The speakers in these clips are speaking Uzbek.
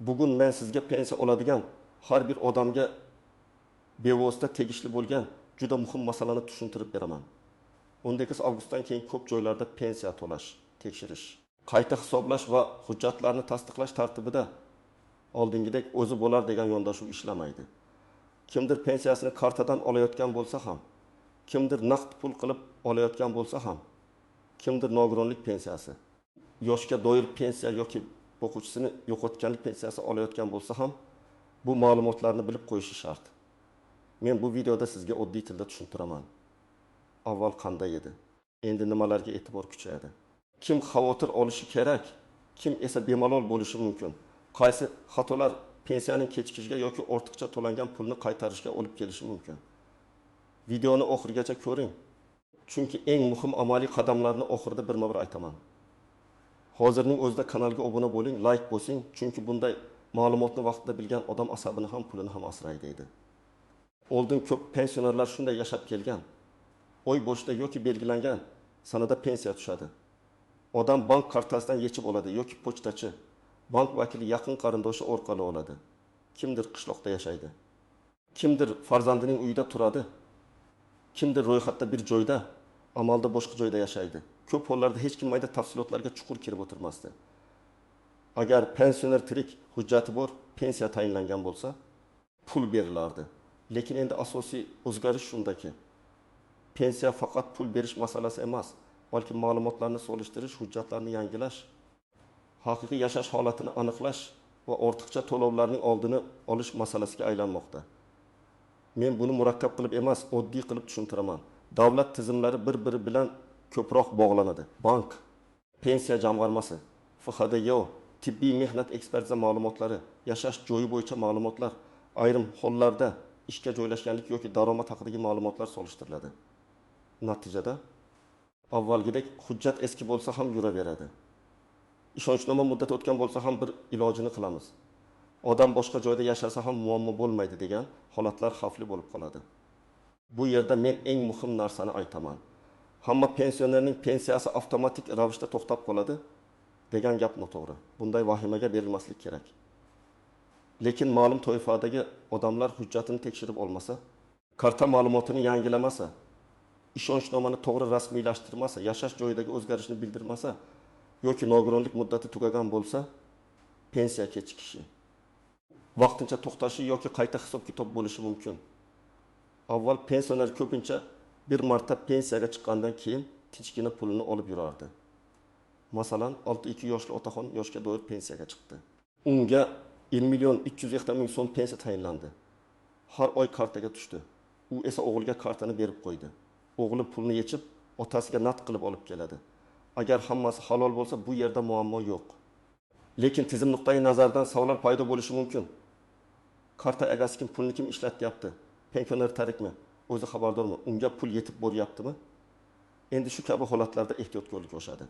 Bugun men sizga pensiya oladigan har bir odamga bevosita tegishli bo'lgan juda muhim masalani tushuntirib beraman. 19 avgustdan keyin ko'p joylarda pensiya to'lash, tekshirish, qayta hisoblash va hujjatlarni tasdiqlash tartibida oldingidek o'zi bo'lar degan yondashuv ishlamaydi. Kimdir pensiyasini kartadan olayotgan bo'lsa ham, kimdir naqd pul qilib olayotgan bo'lsa ham, kimdir nogironlik pensiyasi, yoshga doir pensiya yoki o'quvchisini yo'qotganlik pensiyasi olayotgan bo'lsa ham, bu ma'lumotlarni bilib qo'yishi shart. Men bu videoda sizga oddiy tilda tushuntiraman. Avval qanday edi? Endi nimalarga e'tibor kuchayadi? Kim xavotir olishi kerak? Kim esa bemalol bo'lishi mumkin? Qaysi xatolar pensiyaning kechikishiga yoki ortiqcha to'langan pulni qaytarishga olib kelishi mumkin? Videoni oxirigacha ko'ring. Chunki eng muhim amaliy qadamlarni oxirida birma-bir aytaman. Hozirning o'zida kanalga obuna bo'ling, like bosing, chunki bunday ma'lumotni vaqtida bilgan odam asabini ham, pulini ham asraydi deydi. Oldin ko'p pensionerlar shunday yashab kelgan. Oy boshida yoki belgilangan sanada pensiya tushadi. Odam bank kartasidan yechib oladi yoki pochtachi, bank vakili yaqin qarindoshi orqali oladi. Kimdir qishloqda yashaydi. Kimdir farzandining uyida turadi. Kimdir ro'yxatda bir joyda, amalda boshqa joyda yashaydi. Ko'p hollarda hech kim mayda tafsilotlarga chuqur kirib o'tirmasdi. Agar pensioner tirik, hujjati bor, pensiya tayinlangan bo'lsa, pul berilardi. Lekin endi asosiy o'zgarish shundaki, pensiya faqat pul berish masalasi emas, balki ma'lumotlarni solishtirish, hujjatlarni yangilash, haqiqiy yashash holatini aniqlash va ortiqcha to'lovlarning oldini olish masalasiga aylanmoqda. Men buni murakkab qilib emas, oddiy qilib tushuntiraman. Davlat tizimlari bir-biri bilan ko'proq bog'lanadi. Bank, pensiya jamg'armasi, FHDYO, tibbiy mehnat ekspertiza ma'lumotlari, yashash joyi bo'yicha ma'lumotlar, ayrim hollarda ishga joylashganlik yoki daromad haqidagi ma'lumotlar solishtiriladi. Natijada avvalgidek hujjat eski bo'lsa ham yuraveradi. Ishonchnoma muddati o'tgan bo'lsa ham bir ilojini qilamiz. Odam boshqa joyda yashasa ham muammo bo'lmaydi degan holatlar xavfli bo'lib qoladi. Bu yerda men eng muhim narsani aytaman. Hamma pensionerning pensiyasi avtomatik ravishda to'xtab qoladi degan gap noto'g'ri. Bunday vahimaga berilmaslik kerak. Lekin ma'lum toifadagi odamlar hujjatini tekshirib olmasa, karta ma'lumotini yangilamasa, ishonchnomani to'g'ri rasmiylashtirmasa, yashash joyidagi o'zgarishni bildirmasa yoki nogironlik muddati tugagan bo'lsa, pensiya kechikishi, vaqtincha to'xtashi yoki qayta hisob-kitob bo'lishi mumkin. Avval pensioner ko'pincha bir marta pensiyaga chiqqandan keyin tinchgina pulini olib yurardi. Masalan, 62 yoshli otaxon yoshga doir pensiyaga chiqdi. Unga 1.200.000 so'm pensiya tayinlandi. Har oy kartaga tushdi. U esa o'g'liga kartani berib qo'ydi. O'g'li pulni yechib, otasiga naqd qilib olib keladi. Agar hammasi halol bo'lsa, bu yerda muammo yo'q. Lekin tizim nuqtai nazaridan savollar paydo bo'lishi mumkin. Karta egasi kim, pulni kim ishlatyapti? Pensioner tarikmi? O'zi xabardormi? Unga pul yetib boryaptimi? Endi shu kabi holatlarda ehtiyotkorlik oshadi.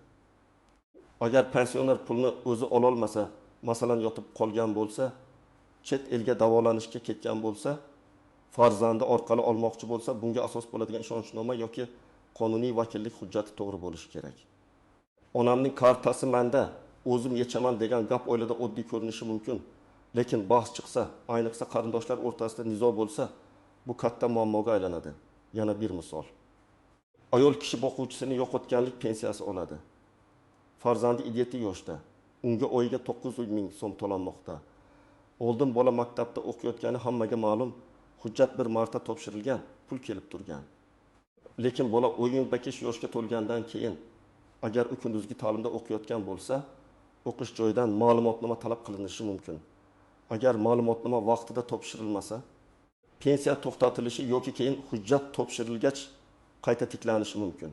Agar pensioner pulni o'zi ola olmasa, masalan yotib qolgan bo'lsa, chet elga davolanishga ketgan bo'lsa, farzandi orqali olmoqchi bo'lsa, bunga asos bo'ladigan ishonchnoma yoki qonuniy vakillik hujjati to'g'ri bo'lishi kerak. Onamning kartasi menda, o'zim yechaman degan gap oilada oddiy ko'rinishi mumkin. Lekin bahs chiqsa, ayniqsa qarindoshlar o'rtasida nizo bo'lsa, bu katta muammoga aylanadi. Yana bir misol. Ayol kishi boquvchisini yo'qotganlik pensiyasi oladi. Farzandi 7 yoshda. Unga oyiga 900.000 so'm to'lanmoqda. Oldin bola maktabda o'qiyotgani hammaga ma'lum, hujjat bir marta topshirilgan, pul kelib turgan. Lekin bola 15 yoshga to'lgandan keyin agar u kunduzgi ta'limda o'qiyotgan bo'lsa, o'qish joyidan ma'lumotnoma talab qilinishi mumkin. Agar ma'lumotnoma vaqtida topshirilmasa, pensiya to'xtatilishi yoki keyin hujjat topshirilgach qayta tiklanishi mumkin.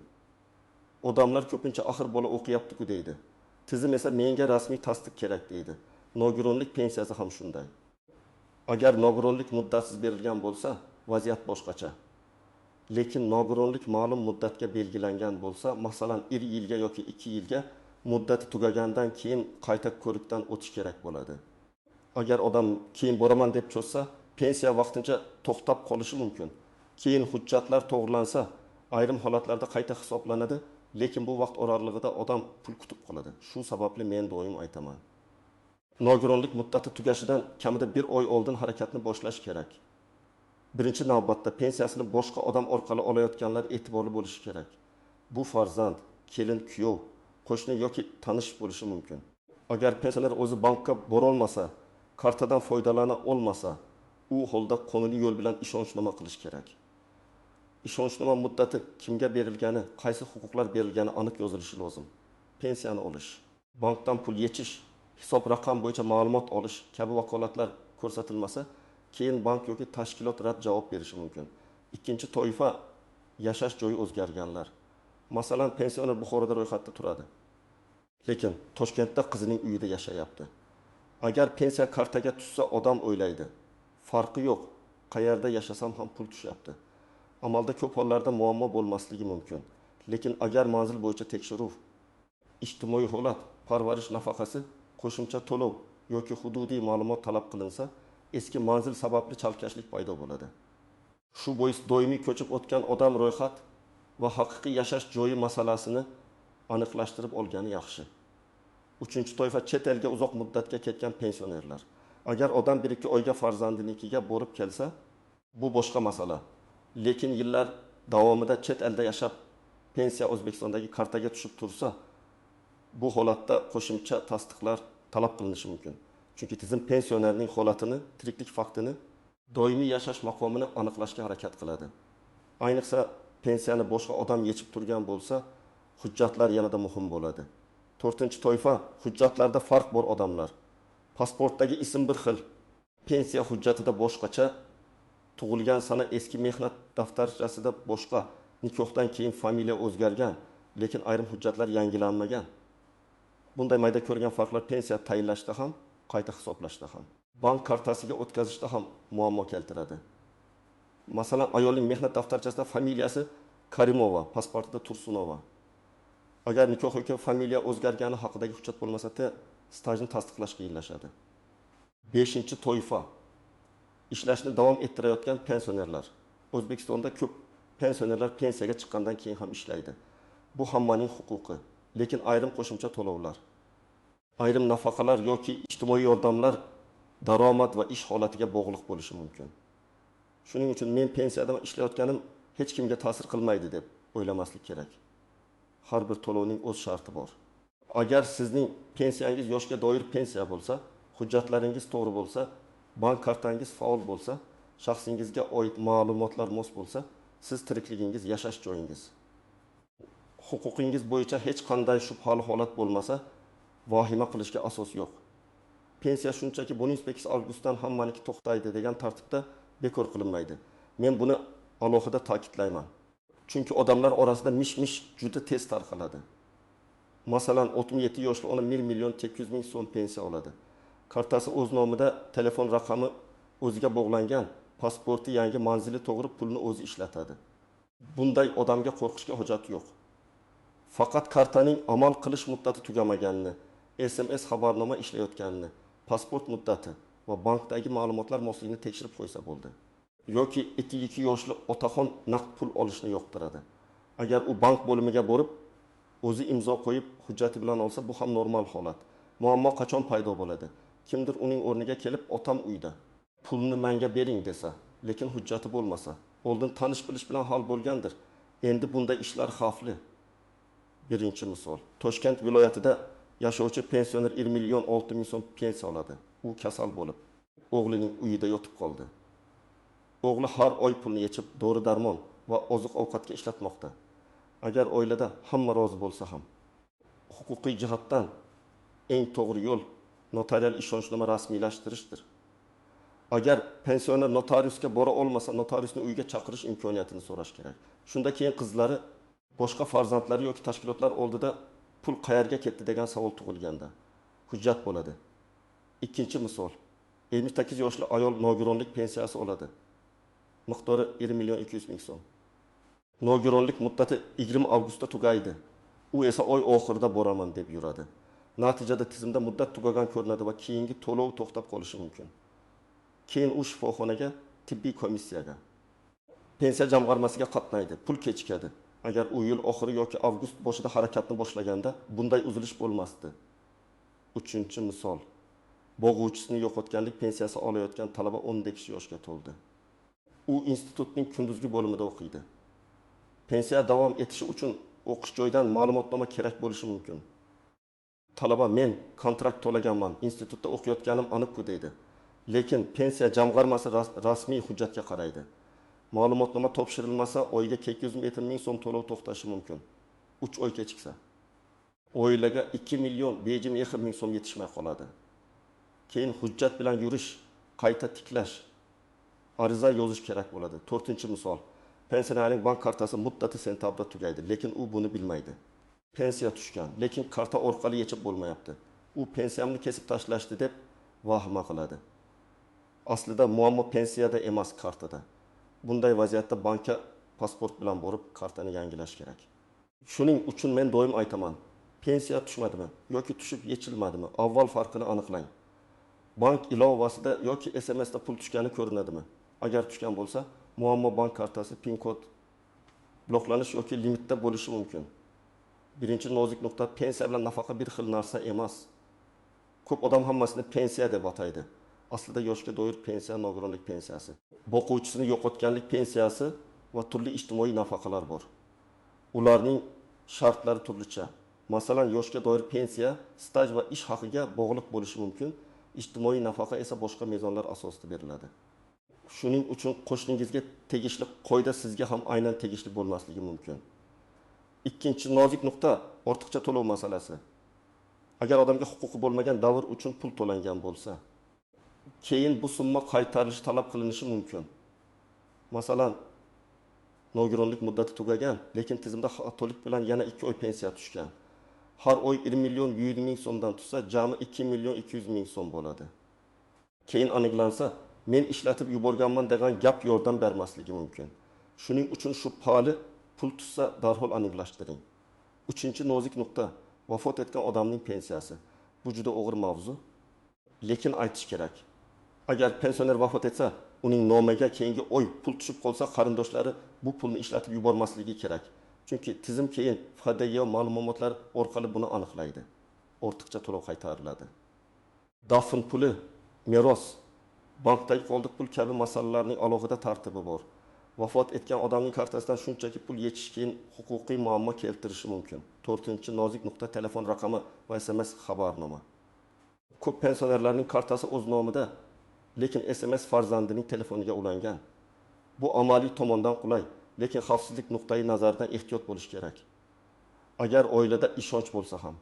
Odamlar ko'pincha axir bola o'qiyapti-ku deydi. Tizim esa menga rasmiy tasdiq kerak deydi. Nogironlik pensiyasi ham shunday. Agar nogironlik muddatsiz berilgan bo'lsa, vaziyat boshqacha. Lekin nogironlik ma'lum muddatga belgilangan bo'lsa, masalan 1 yilga yoki 2 yilga muddati tugagandan keyin qayta ko'rikdan o'tish kerak bo'ladi. Agar odam keyin boraman deb cho'zsa, pensiya vaqtincha to'xtab qolishi mumkin. Keyin hujjatlar to'g'rilansa, ayrim holatlarda qayta hisoblanadi, lekin bu vaqt oralig'ida odam pul kutib qoladi. Shu sababli men doim aytaman. Nogironlik muddati tugashidan kamida 1 oy oldin harakatni boshlash kerak. Birinchi navbatda pensiyasini boshqa odam orqali olayotganlar e'tiborli bo'lishi kerak. Bu farzand, kelin, kuyov, qo'shni yoki tanish bo'lishi mumkin. Agar pensioner o'zi bankka bora olmasa, kartadan foydalana olmasa, u holda qonuniy yo'l bilan ishonchnoma qilish kerak. Ishonchnoma muddati kimga berilgani, qaysi huquqlar berilgani aniq yozilishi lozim. Pensiyani olish, bankdan pul yechish, hisob raqam bo'yicha ma'lumot olish kabi vakolatlar ko'rsatilmasa, keyin bank yoki tashkilot rad javob berishi mumkin. Ikkinchi toifa yashash joyi o'zgarganlar. Masalan, pensioner Buxoroda ro'yxatda turadi. Lekin Toshkentda qizining uyida yashayapti. Agar pensiya kartaga tushsa odam o'ylaydi. Farqi yo'q, qayerda yashasam ham pul tushyapti. Amalda ko'p hollarda muammo bo'lmasligi mumkin. Lekin agar manzil bo'yicha tekshiruv, ijtimoiy holat, parvarish nafaqasi, qo'shimcha to'lov yoki hududiy ma'lumot talab qilinsa, eski manzil sababli chalkashlik paydo bo'ladi. Shu bois doimiy ko'chib o'tgan odam ro'yxat va haqiqiy yashash joyi masalasini aniqlashtirib olgani yaxshi. Uchinchi toifa chet elga uzoq muddatga ketgan pensionerlar. Agar odam 1-2 oyga farzandinikiga borib kelsa, bu boshqa masala. Lekin yillar davomida chet elda yashab, pensiya O'zbekistondagi kartaga tushib tursa, bu holatda qo'shimcha tasdiqlar talab qilinishi mumkin. Chunki tizim pensionerning holatini, tiriklik faktini, doimiy yashash maqomini aniqlashga harakat qiladi. Ayniqsa pensiyani boshqa odam yechib turgan bo'lsa, hujjatlar yanada muhim bo'ladi. 4-toifa hujjatlarda farq bor odamlar. Pasportdagi ism bir xil, pensiya hujjatida boshqacha, tug'ilgan sana eski mehnat daftarchasida boshqa, nikohdan keyin familiya o'zgargan, lekin ayrim hujjatlar yangilanmagan. Bunday mayda ko'rgan farqlar pensiya tayinlashda ham, qayta hisoblashda ham, bank kartasiga o'tkazishda ham muammo keltiradi. Masalan, ayolning mehnat daftarchasida familiyasi Karimova, pasportida Tursunova. Agar nikoh yoki familiya o'zgargani haqidagi hujjat bo'lmasa, stajni tasdiqlash qiyinlashadi. 5-toifa ishlashni davom ettirayotgan pensionerlar. O'zbekistonda ko'p pensionerlar pensiyaga chiqqandan keyin ham ishlaydi. Bu hammaning huquqi, lekin ayrim qo'shimcha to'lovlar, ayrim nafaqalar yoki ijtimoiy yordamlar daromad va ish holatiga bog'liq bo'lishi mumkin. Shuning uchun men pensiyada ishlayotganim hech kimga ta'sir qilmaydi deb o'ylamaslik kerak. Har bir to'lovning o'z sharti bor. Agar sizning pensiyangiz yoshga doir pensiya bo'lsa, hujjatlaringiz to'g'ri bo'lsa, bank kartangiz faol bo'lsa, shaxsingizga oid ma'lumotlar mos bo'lsa, siz tirikligingiz, yashash joyingiz, huquqingiz bo'yicha hech qanday shubhali holat bo'lmasa, vahima qilishga asos yo'q. Pensiya shunchaki 8 avgustdan hammaniki to'xtaydi degan tartibda bekor qilinmaydi. Men buni alohida ta'kidlayman. Chunki odamlar orasida mish-mish juda tez tarqaladi. Masalan, 37 yoshli ona 1 million 800 ming so'm pensiya oladi. Kartasi o'z nomida, telefon raqami o'ziga bog'langan, pasporti yangi, manzili to'g'ri, pulni o'zi ishlatadi. Bunday odamga qo'rqishga hojat yo'q. Faqat kartaning amal qilish muddati tugamaganini, SMS xabarnoma ishlayotganini, pasport muddati va bankdagi ma'lumotlar mosligini tekshirib qo'ysa bo'ldi. Yoki 2 yoshli otaxon naqd pul olishni yoqtiradi. Agar u bank bo'limiga borib, o'zi imzo qo'yib, hujjati bilan olsa, bu ham normal holat. Muammo qachon paydo bo'ladi? Kimdir uning o'rniga kelib, otam uyda, pulni menga bering desa, lekin hujjati bo'lmasa, oldin tanish bilish bilan hal bo'lgandir. Endi bunday ishlar xavfli. Birinchi misol, Toshkent viloyatida yashovchi pensioner 1 million 6 ming so'm pensiya oladi. U kasal bo'lib, o'g'lining uyida yotib qoldi. O'g'li har oy pulni yechib, dori-darmon va oziq-ovqatga ishlatmoqda. Agar oilada hamma rozi bo'lsa ham, huquqiy jihatdan eng to'g'ri yo'l notarial ishonchnoma rasmiylashtirishdir. Agar pensioner notariusga bora olmasa, notariusni uyga chaqirish imkoniyatini so'rash kerak. Shunda keyin qizlari, boshqa farzandlari yoki tashkilotlar oldida pul qayerga ketdi degan savol tug'ilganda hujjat bo'ladi. Ikkinchi misol, 58 yoshli ayol nogironlik pensiyasi oladi. Miqdori 1 million 200 ming so'm. Nogironlik muddati 20 avgustda tugaydi. U esa oy oxirida boraman deb yuradi. Natijada tizimda muddat tugagan ko'rinadi va keyingi to'lov to'xtab qolishi mumkin. Keyin u shifoxonaga, tibbiy komissiyaga, pensiya jamg'armasiga qatnaydi, pul kechikadi. Agar u yil oxiri yoki avgust boshida harakatni boshlaganda bunday uzilish bo'lmasdi. Uchinchi misol, Boğuvchisini yo'qotganlik pensiyasi olayotgan talaba 12 yoshga to'ldi. U institutning kunduzgi bo'limida o'qiydi. Pensiya davom etishi uchun o'qish joyidan ma'lumotnoma kerak bo'lishi mumkin. Talaba men kontrakt to'laganman, institutda o'qiyotganim aniq-ku deydi. Lekin pensiya jamg'armasi rasmiy hujjatga qaraydi. Ma'lumotnoma topshirilmasa, oyiga 200 ming so'm to'lov to'xtashi mumkin. 3 oy kechiksa. Oilaga 2 million bejim ming so'm yetishmay qoladi. Keyin hujjat bilan yurish, qayta tiklash, ariza yozish kerak bo'ladi. 4-misol. Pensionerning bank kartasi muddati sentabrda tugaydi, lekin u buni bilmaydi. Pensiya tushgan, lekin karta orqali yechib bo'lmayapti. U pensiyamni kesib tashlashdi deb vahima qiladi. Aslida muammo pensiyada emas, kartada. Bunday vaziyatda bankka pasport bilan borib kartani yangilash kerak. Shuning uchun men doim aytaman, pensiya tushmadimi yoki tushib yechilmadimi, avval farqini aniqlang. Bank ilovasida yoki SMSda pul tushgani ko'rinadimi? Agar tushgan bo'lsa, muammo bank kartasi, PIN kod bloklanish yoki limitda bo'lishi mumkin. Birinchi nozik nuqta, pensiya bilan nafaqa bir xil narsa emas. Ko'p odam hammasini pensiya deb ataydi. Aslida yoshga doir pensiya nogironlik pensiyasi, boquvchisini yo'qotganlik pensiyasi va turli ijtimoiy nafaqalar bor. Ularning shartlari turlicha. Masalan, yoshga doir pensiya staj va ish haqiga bog'liq bo'lishi mumkin. Ijtimoiy nafaqa esa boshqa mezonlar asosida beriladi. Shuning uchun qo'shningizga tegishli qoida sizga ham aynan tegishli bo'lmasligi mumkin. Ikkinchi nozik nuqta, ortiqcha to'lov masalasi. Agar odamga huquqi bo'lmagan davr uchun pul to'langan bo'lsa, keyin bu summa qaytarilishi talab qilinishi mumkin. Masalan, nogironlik muddati tugagan, lekin tizimda xatolik bilan yana 2 oy pensiya tushgan. Har oy 1 million 100 ming so'mdan tushsa, jami 2 million 200 ming so'm bo'ladi. Keyin aniqlansa, men ishlatib yuborganman degan gap yordam bermasligi mumkin. Shuning uchun shubhali pul tushsa darhol aniqlashtiring. 3-nozik nuqta, vafot etgan odamning pensiyasi. Bu juda og'ir mavzu, lekin aytish kerak. Agar pensioner vafot etsa, uning nomiga keyingi oy pul tushib qolsa, qarindoshlari bu pulni ishlatib yubormasligi kerak. Chunki tizim keyin FDY ma'lumotlar orqali buni aniqlaydi. Ortiqcha to'lov qaytariladi. Dafn puli, meros, bankdagi qoldiq pul kabi masalalarning alohida tartibi bor. Vafot etgan odamning kartasidan shunchaki pul yechish keyin huquqiy muammo keltirishi mumkin. 4-nozik nuqta, telefon raqami va SMS xabarnoma. Ko'p pensionerlarning kartasi o'z nomida, lekin SMS farzandining telefoniga ulangan. Bu amaliy tomondan qulay, lekin xavfsizlik nuqtai nazaridan ehtiyot bo'lish kerak. Agar oilada ishonch bo'lsa ham,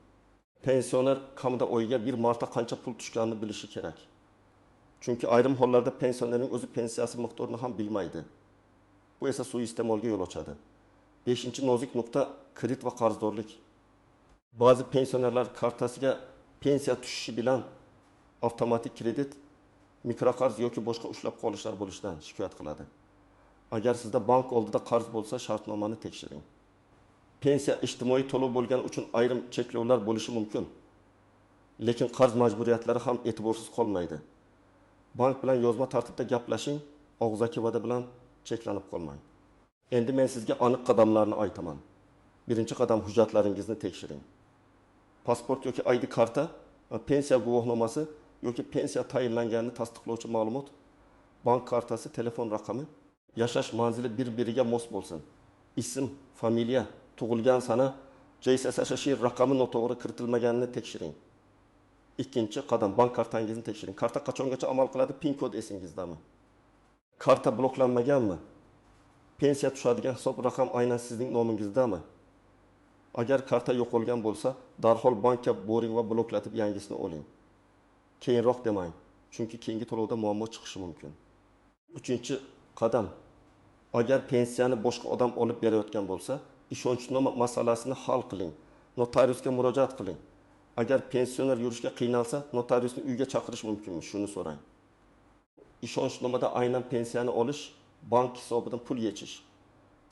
pensioner kamida oyiga bir marta qancha pul tushganini bilishi kerak. Chunki ayrim hollarda pensionerning o'zi pensiyasi miqdorini ham bilmaydi. Bu esa suiiste'molga yo'l ochadi. 5-nozik nuqta, kredit va qarzdorlik. Ba'zi pensionerlar kartasiga pensiya tushishi bilan avtomatik kredit, mikroqarz yoki boshqa ushlab qolishlar bo'lishidan shikoyat qiladi. Agar sizda bank oldida qarz bo'lsa, shartnomani tekshiring. Pensiya ijtimoiy to'lov bo'lgani uchun ayrim cheklovlar bo'lishi mumkin. Lekin qarz majburiyatlari ham e'tiborsiz qolmaydi. Bank bilan yozma tartibda gaplashing, og'zaki va'da bilan cheklanib qolmang. Endi men sizga aniq qadamlarni aytaman. Birinchi qadam, hujjatlaringizni tekshiring. Pasport yoki ID karta, pensiya guvohnomasi yoki pensiya tayinlanganini tasdiqlovchi ma'lumot, bank kartasi, telefon raqami, yashash manzili bir-biriga mos bo'lsin. Ism, familiya, tug'ilgan sana, JSSSH raqami noto'g'ri kiritilmaganini tekshiring. Ikkinchi qadam, bank kartangizni tekshiring. Karta qachongacha amal qiladi? PIN kod esingizdami? Karta bloklanmaganmi? Pensiya tushadigan hisob raqam aynan sizning nomingizdami? Agar karta yo'qolgan bo'lsa, darhol bankka boring va bloklatib yangisini oling. Keyinroq demang, chunki keyingi to'lovda muammo chiqishi mumkin. 3-qadam, agar pensiyani boshqa odam olib berayotgan bo'lsa, ishonchnoma masalasini hal qiling. Notariusga murojaat qiling. Agar pensioner yurishga qiynalsa, notariusni uyga chaqirish mumkinmi? Shuni so'rang. Ishonchnomada aynan pensiyani olish, bank hisobidan pul yechish,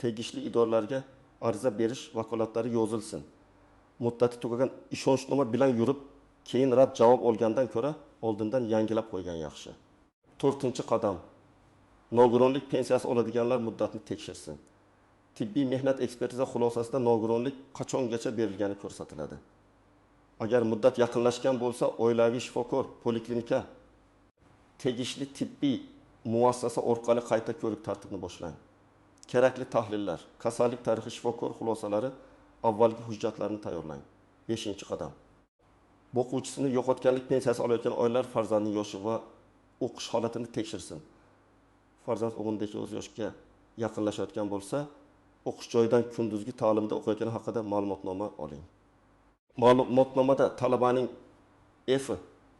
tegishli idoralarga ariza berish vakolatlari yozilsin. Muddati tugagan ishonchnoma bilan yurib, keyin rad javob olgandan ko'ra, oldindan yangilab qo'ygan yaxshi. 4-qadam. Nogironlik pensiyasi oladiganlar muddatni tekshirsin. Tibbiy mehnat ekspertiza xulosasida nogironlik qachongacha berilgani ko'rsatiladi. Agar muddat yaqinlashgan bo'lsa, oilaviy shifokor, poliklinika, tegishli tibbiy muassasa orqali qayta ko'rik tartibini boshlang. Kerakli tahlillar, kasallik tarixi shifokor xulosalari, avvalgi hujjatlarni tayyorlang. 5-qadam. O'quvchisini yo'qotganlik pensiyasi olayotgan oilalar farzandining yoshi va o'qish holatini tekshirsin. Farzand 19 yoshga yaqinlashayotgan bo'lsa, o'qish joyidan kunduzgi ta'limda o'qiyotgani haqida ma'lumotnoma oling. Ma'lumotnomada talabaning F,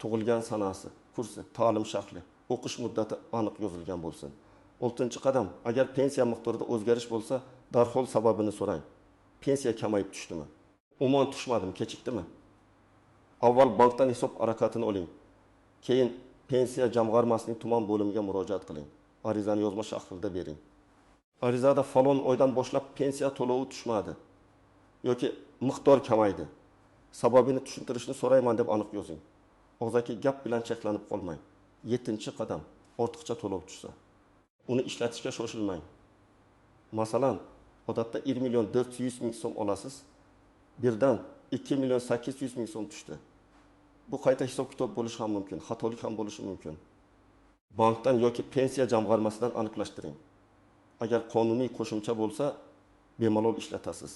tug'ilgan sanasi, kursi, ta'lim shakli, o'qish muddati aniq yozilgan bo'lsin. 6-qadam, agar pensiya miqdorida o'zgarish bo'lsa, darhol sababini so'rang. Pensiya kamayib tushdimi? Umuman tushmadimi, kechikdimi? Avval bankdan hisob harakatini oling. Keyin pensiya jamg'armasining tuman bo'limiga murojaat qiling. Arizani yozma shaklida bering. Arizada falon oydan boshlab pensiya to'lovi tushmadi yoki miqdor kamaydi. Sababini tushuntirishni so'rayman deb aniq yozing. Og'zaki gap bilan cheklanib qolmang. 7-qadam, ortiqcha to'lov tushsa, uni ishlatishga shoshilmang. Masalan, odatda 1.400.000 so'm olasiz, birdan 2.800.000 so'm tushdi. Bu qayta hisob kitob bo'lishi ham mumkin, xatolik ham bo'lishi mumkin. Bankdan yoki pensiya jamg'armasidan aniqlashtiring. Agar qonuniy qo'shimcha bo'lsa, bemalol ishlatasiz.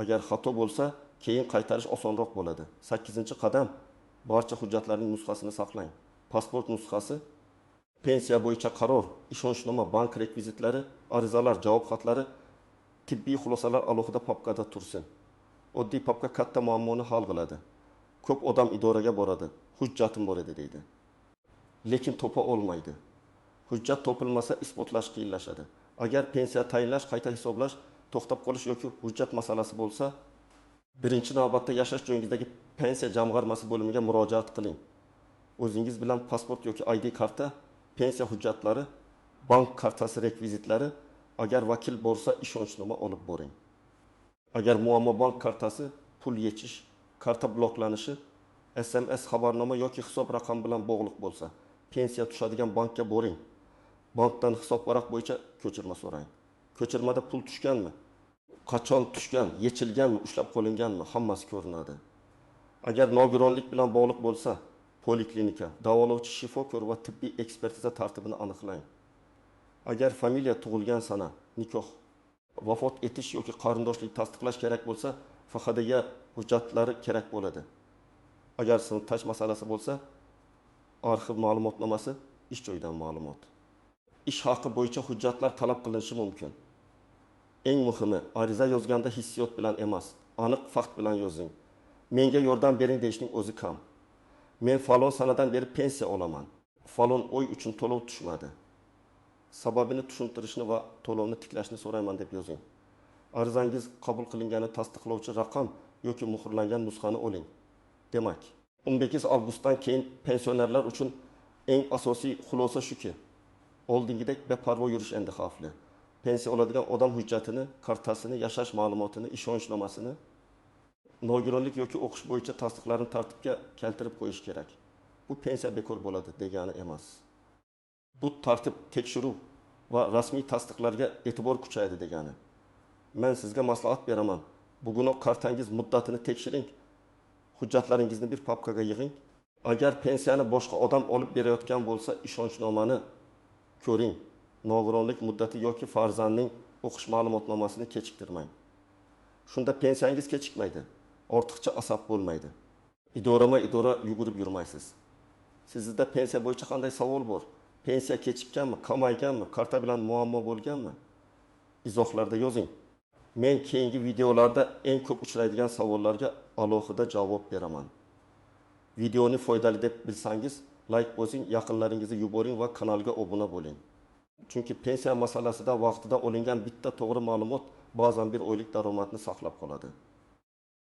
Agar xato bo'lsa, keyin qaytarish osonroq bo'ladi. 8-qadam, barcha hujjatlarning nusxasini saqlang. Pasport nusxasi, pensiya bo'yicha qaror, ishonchnoma, bank rekvizitlari, arizalar, javob xatlari, tibbiy xulosalar alohida papkada tursin. Oddiy papka katta muammoni hal qiladi. Ko'p odam idoraga boradi, hujjatim bor edi deydi. Lekin topa olmaydi. Hujjat topilmasa isbotlash qiyinlashadi. Agar pensiya tayinlash, qayta hisoblash, to'xtab qolish yoki hujjat masalasi bo'lsa, birinchi navbatda yashash joyingizdagi pensiya jamg'armasi bo'limiga murojaat qiling. O'zingiz bilan pasport yoki ID karta, pensiya hujjatlari, bank kartasi rekvizitlari, agar vakil bo'lsa ishonchnoma olib boring. Agar muammo bank kartasi, pul yechish, karta bloklanishi, SMS xabarnoma yoki hisob raqami bilan bog'liq bo'lsa, pensiya tushadigan bankka boring. Bankdan hisob varaq bo'yicha ko'chirma so'rang. Ko'chirmada pul tushganmi? Qachon tushgan, yechilganmi, ushlab qo'linganmi, hammasi ko'rinadi. Agar nogironlik bilan bog'liq bo'lsa, poliklinika, davolovchi shifokor va tibbiy ekspertiza tartibini aniqlang. Agar familiya, tug'ilgan sana, nikoh, vafot etish yoki qarindoshlik tasdiqlash kerak bo'lsa, FXDga hujjatlari kerak bo'ladi. Agar sinfdosh masalasi bo'lsa, arxiv ma'lumotnomasi, ish joyidan ma'lumot. Ish haqi bo'yicha hujjatlar talab qilinishi mumkin. Eng muhimi, ariza yozganda hissiyot bilan emas, aniq fakt bilan yozing. Menga yordam bering deyishning o'zi kam. Men falon sanadan beri pensiya olaman. Falon oy uchun to'lov tushmadi. Sababini tushuntirishni va to'lovni tiklashni so'rayman deb yozing. Arizangiz qabul qilingani tasdiqlovchi raqam yoki muhrlangan nusxani oling. Demak, 15 avgustdan keyin pensionerlar uchun eng asosiy xulosa shuki, oldingidek beparvo yurish endi xavfli. Pensiya oladigan odam hujjatini, kartasini, yashash ma'lumotini, ishonchnomasini, nogironlik yoki o'qish bo'yicha tasdiqlarni tartibga keltirib qo'yish kerak. Bu pensiya bekor bo'ladi degani emas. Bu tartib tekshiruv va rasmiy tasdiqlarga e'tibor kuchayadi degani. Men sizga maslahat beraman. Bugunoq kartangiz muddatini tekshiring. Hujjatlaringizni bir papkaga yig'ing. Agar pensiyani boshqa odam olib berayotgan bo'lsa, ishonchnomani ko'ring. Nogironlik muddati yoki farzandning o'qish ma'lumotnomasini kechiktirmang. Shunda pensiyangiz kechikmaydi. Ortiqcha asab bo'lmaydi. Idora yugurib yurmaysiz. Sizda pensiya bo'yicha qanday savol bor? Pensiya kechikkanmi, kamayganmi, karta bilan muammo bo'lganmi? Izohlarda yozing. Men keyingi videolarda eng ko'p uchraydigan savollarga alohida javob beraman. Videoni foydali deb bilsangiz, like bosing, yaqinlaringizga yuboring va kanalga obuna bo'ling. Chunki pensiya masalasida vaqtida olingan bitta to'g'ri ma'lumot ba'zan bir oylik daromadni saqlab qoladi.